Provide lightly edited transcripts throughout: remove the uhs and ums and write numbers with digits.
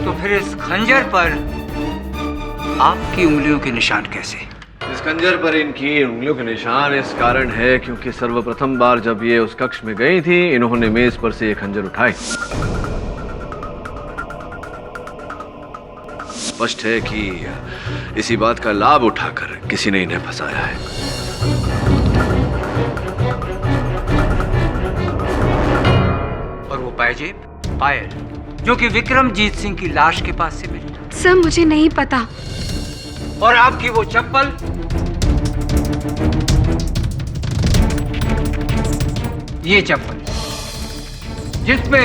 तो फिर इस खंजर पर आपकी उंगलियों के निशान कैसे? इस खंजर पर इनकी उंगलियों के निशान इस कारण है क्योंकि सर्वप्रथम बार जब ये उस कक्ष में गई थी, इन्होंने मेज पर से ये खंजर उठाई। स्पष्ट है कि इसी बात का लाभ उठाकर किसी ने इन्हें फंसाया है। और वो पायल जो कि विक्रमजीत सिंह की लाश के पास से मिली। सर मुझे नहीं पता। और आपकी वो चप्पल, ये चप्पल जिसपे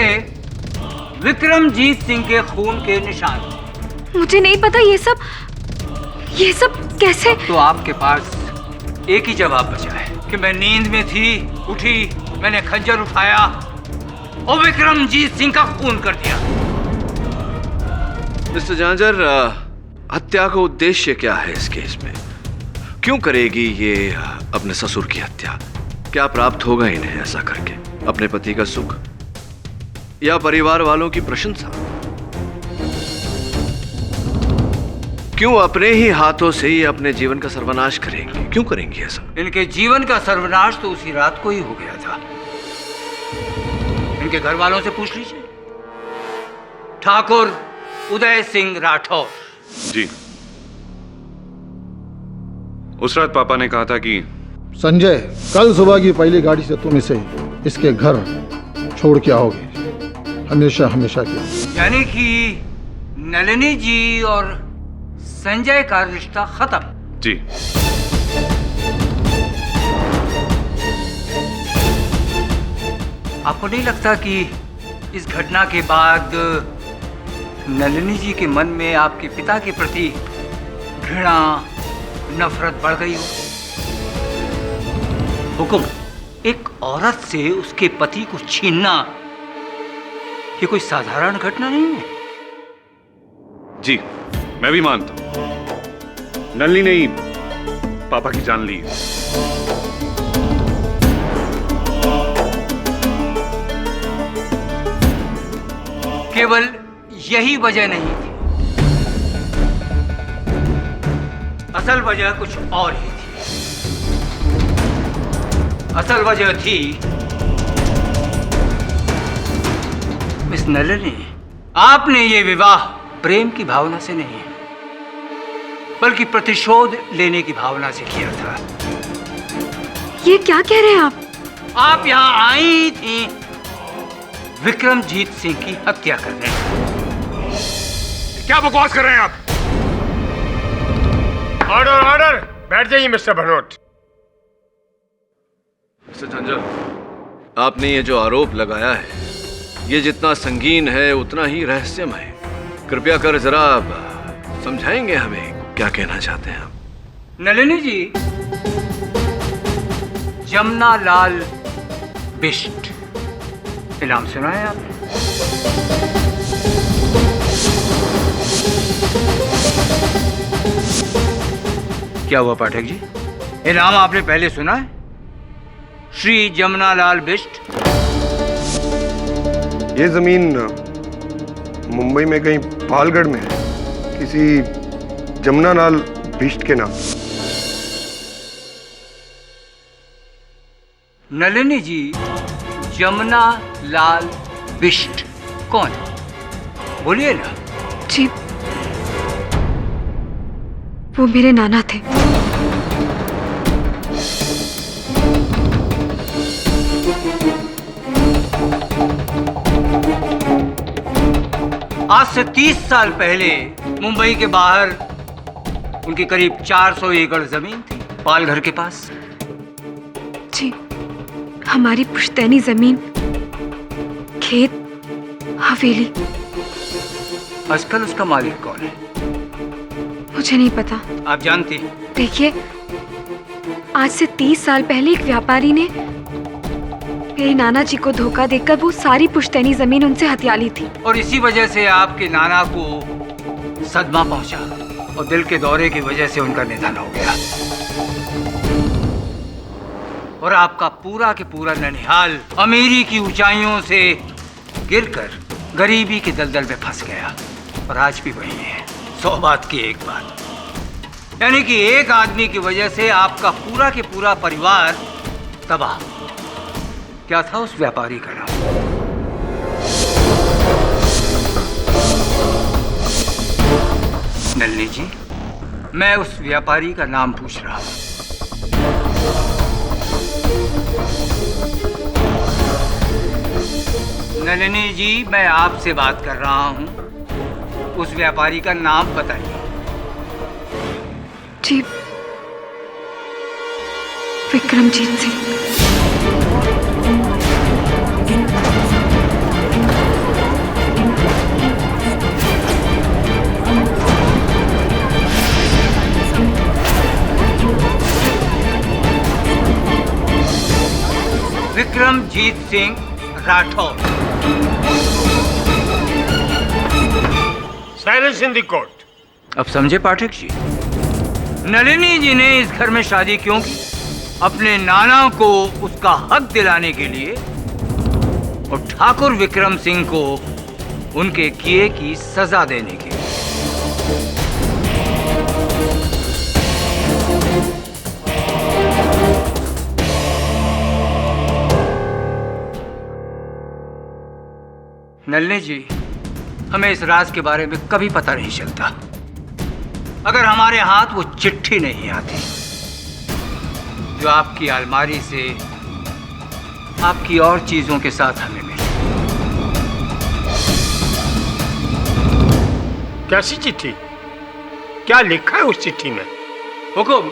विक्रमजीत सिंह के खून के निशान थे। मुझे नहीं पता ये सब कैसे? तो आपके पास एक ही जवाब बचा है कि मैं नींद में थी, उठी, मैंने खंजर उठाया और विक्रमजीत सिंह का खून कर दिया। मिस्टर झांझर, हत्या का उद्देश्य क्या है इस केस में? क्यों करेगी ये अपने ससुर की हत्या? क्या प्राप्त होगा इन्हें ऐसा करके? अपने पति का सुख या परिवार वालों की प्रशंसा? क्यों अपने ही हाथों से ही अपने जीवन का सर्वनाश करेंगे? क्यों करेंगी ऐसा? इनके जीवन का सर्वनाश तो उसी रात को ही हो गया था। इनके घर वालों से पूछ लीजिए। ठाकुर उदय सिंह राठौर। जी, उस रात पापा ने कहा था कि संजय, कल सुबह की पहली गाड़ी से तुम इसे इसके घर छोड़ के आओगे, हमेशा हमेशा के लिए। यानी कि नलिनी जी और संजय का रिश्ता खत्म। जी, आपको नहीं लगता कि इस घटना के बाद नलिनी जी के मन में आपके पिता के प्रति घृणा, नफरत बढ़ गई हो? हुकुम, एक औरत से उसके पति को छीनना ये कोई साधारण घटना नहीं है। जी, मैं भी मानता हूं। नलिनी ने ही पापा की जान ली। केवल यही वजह नहीं थी, असल वजह कुछ और ही थी। असल वजह थी मिस नलिनी, आपने ये विवाह प्रेम की भावना से नहीं बल्कि प्रतिशोध लेने की भावना से किया था। ये क्या कह रहे हैं आप? आप यहां आई थी विक्रमजीत सिंह की हत्या करने। क्या बकवास कर रहे हैं आप? ऑर्डर ऑर्डर, बैठ जाइए मिस्टर भनोट। मिस्टर झांझर, आपने ये जो आरोप लगाया है, ये जितना संगीन है उतना ही रहस्यमय। कृपया कर जरा समझाएंगे हमें क्या कहना चाहते हैं आप? नलिनी जी, जमुना लाल बिष्ट, ये नाम सुना है आपने? क्या हुआ पाठक जी, ये नाम आपने पहले सुना है? श्री जमुना लाल बिष्ट। ये जमीन मुंबई में कहीं पालगढ़ में है, किसी जमुना लाल बिष्ट के नाम। नलिनी जी, जमुना लाल बिष्ट कौन है? बोलिए ना। जी, वो मेरे नाना थे। आज से 30 साल पहले मुंबई के बाहर उनकी करीब 400 एकड़ जमीन थी, पालघर के पास। जी, हमारी पुश्तैनी जमीन, खेत, हवेली। आजकल उसका मालिक कौन है? मुझे नहीं पता। आप जानती हैं? देखिए, आज से 30 साल पहले एक व्यापारी ने मेरे नाना जी को धोखा देकर वो सारी पुश्तैनी जमीन उनसे हथिया ली थी। और इसी वजह से आपके नाना को सदमा पहुंचा और दिल के दौरे की वजह से उनका निधन हो गया। और आपका पूरा के पूरा ननिहाल अमीरी की ऊंचाइयों से गिरकर गरीबी के दलदल में फंस गया। और आज भी वही है। 100 बात की एक बात, यानी कि एक आदमी की वजह से आपका पूरा के पूरा परिवार तबाह। क्या था उस व्यापारी का नाम? नलिनी जी, मैं उस व्यापारी का नाम पूछ रहा हूं। नलिनी जी, मैं आपसे बात कर रहा हूं। उस व्यापारी का नाम बताइए। जी, Vikramjit Singh. Vikramjit Singh Rathore. Silence in the court. अब समझे पाठक जी, नलिनी जी ने इस घर में शादी क्यों की? अपने नाना को उसका हक दिलाने के लिए और ठाकुर विक्रम सिंह को उनके किए की सजा देने के लिए। नलिनी जी, हमें इस राज के बारे में कभी पता नहीं चलता अगर हमारे हाथ वो चिट्ठी नहीं आती जो आपकी अलमारी से आपकी और चीजों के साथ हमें मिली। कैसी चिट्ठी? क्या लिखा है उस चिट्ठी में? हुकुम।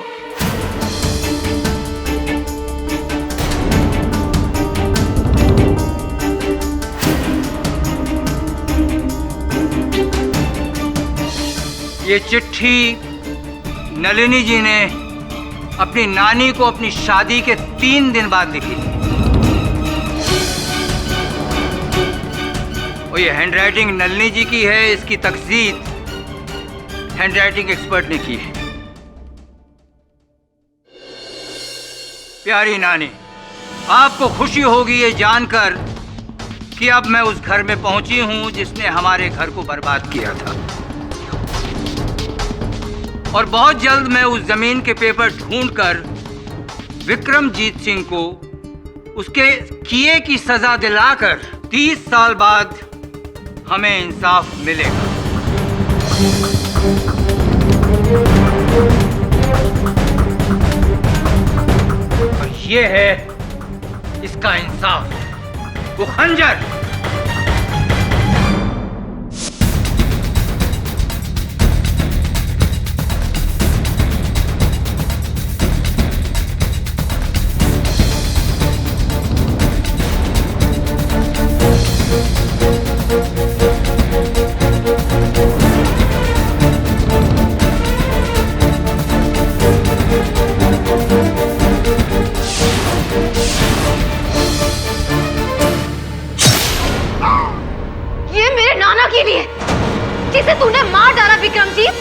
ये चिट्ठी नलिनी जी ने अपनी नानी को अपनी शादी के 3 दिन बाद लिखी थी। और ये हैंडराइटिंग नलिनी जी की है। इसकी तकसीद हैंडराइटिंग एक्सपर्ट ने की है। प्यारी नानी, आपको खुशी होगी ये जानकर कि अब मैं उस घर में पहुंची हूं जिसने हमारे घर को बर्बाद किया था, और बहुत जल्द मैं उस जमीन के पेपर ढूंढकर विक्रमजीत सिंह को उसके किए की सजा दिलाकर 30 साल बाद हमें इंसाफ मिलेगा। और ये है इसका इंसाफ, वो खंजर। जिसे तूने मार डाला विक्रमजीत।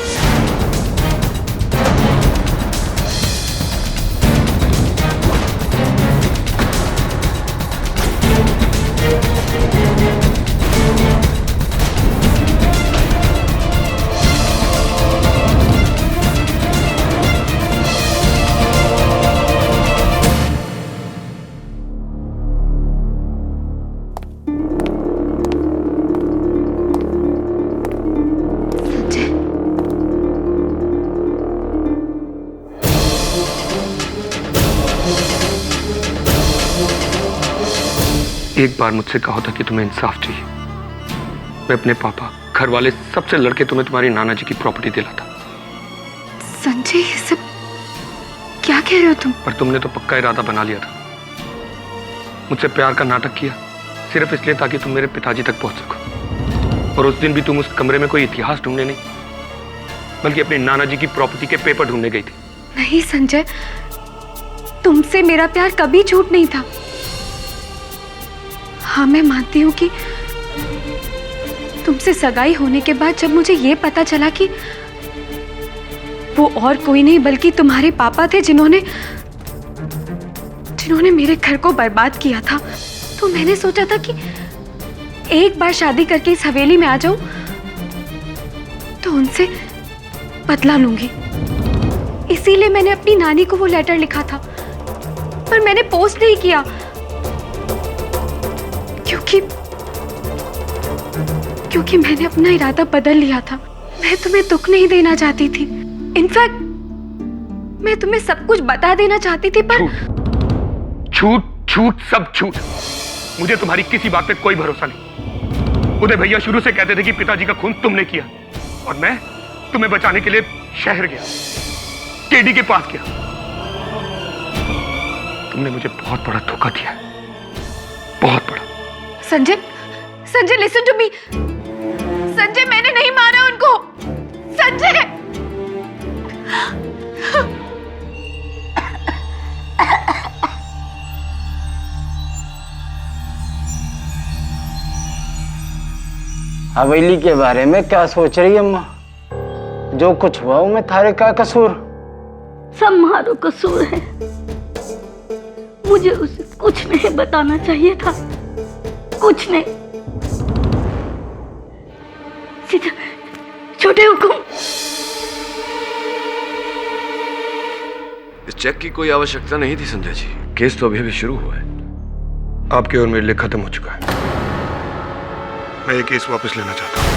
एक बार मुझसे कहा था कि तुम्हें इंसाफ चाहिए। मैं अपने पापा, घर वाले सबसे लड़के तुम्हें तुम्हारी नाना जी की प्रॉपर्टी दिलाता। संजय, ये सब क्या कह रहे हो तुम? पर तुमने तो पक्का इरादा बना लिया था। मुझसे प्यार का नाटक किया सिर्फ इसलिए ताकि तुम मेरे पिताजी तक पहुंच सको। और उस दिन भी तुम उस कमरे में कोई इतिहास ढूंढने नहीं, बल्कि अपनी नाना जी की प्रॉपर्टी के पेपर ढूंढने गई थी। नहीं संजय, तुमसे मेरा प्यार कभी झूठ नहीं था। हाँ, मैं मानती हूँ कि तुमसे सगाई होने के बाद जब मुझे ये पता चला कि वो और कोई नहीं बल्कि तुम्हारे पापा थे जिन्होंने मेरे घर को बर्बाद किया था, तो मैंने सोचा था कि एक बार शादी करके इस हवेली में आ जाऊं तो उनसे बदला लूंगी। इसीलिए मैंने अपनी नानी को वो लेटर लिखा था, पर मैंने पोस्ट नहीं किया क्योंकि मैंने अपना इरादा बदल लिया था। मैं तुम्हें दुख नहीं देना चाहती थी। इनफैक्ट मैं तुम्हें सब कुछ बता देना चाहती थी, पर झूठ झूठ सब झूठ। मुझे तुम्हारी किसी बात पे कोई भरोसा नहीं। उदय भैया शुरू से कहते थे कि पिताजी का खून तुमने किया, और मैं तुम्हें बचाने के लिए शहर गया, केडी के पास गया। तुमने मुझे बहुत बड़ा धोखा दिया, बहुत बड़ा। Sanjay listen to me. Sanjay, मैंने नहीं मारा उनको। संजय, हवेली के बारे में क्या सोच रही है अम्मा? जो कुछ हुआ वो में थारे का कसूर? सब मारो कसूर है। मुझे उसे कुछ नहीं बताना चाहिए था, कुछ नहीं। सीधा छोटे हुकुम। इस चेक की कोई आवश्यकता नहीं थी संजय जी। केस तो अभी शुरू हुआ है। आपके और मेरे लिए खत्म हो चुका है। मैं ये केस वापस लेना चाहता हूँ।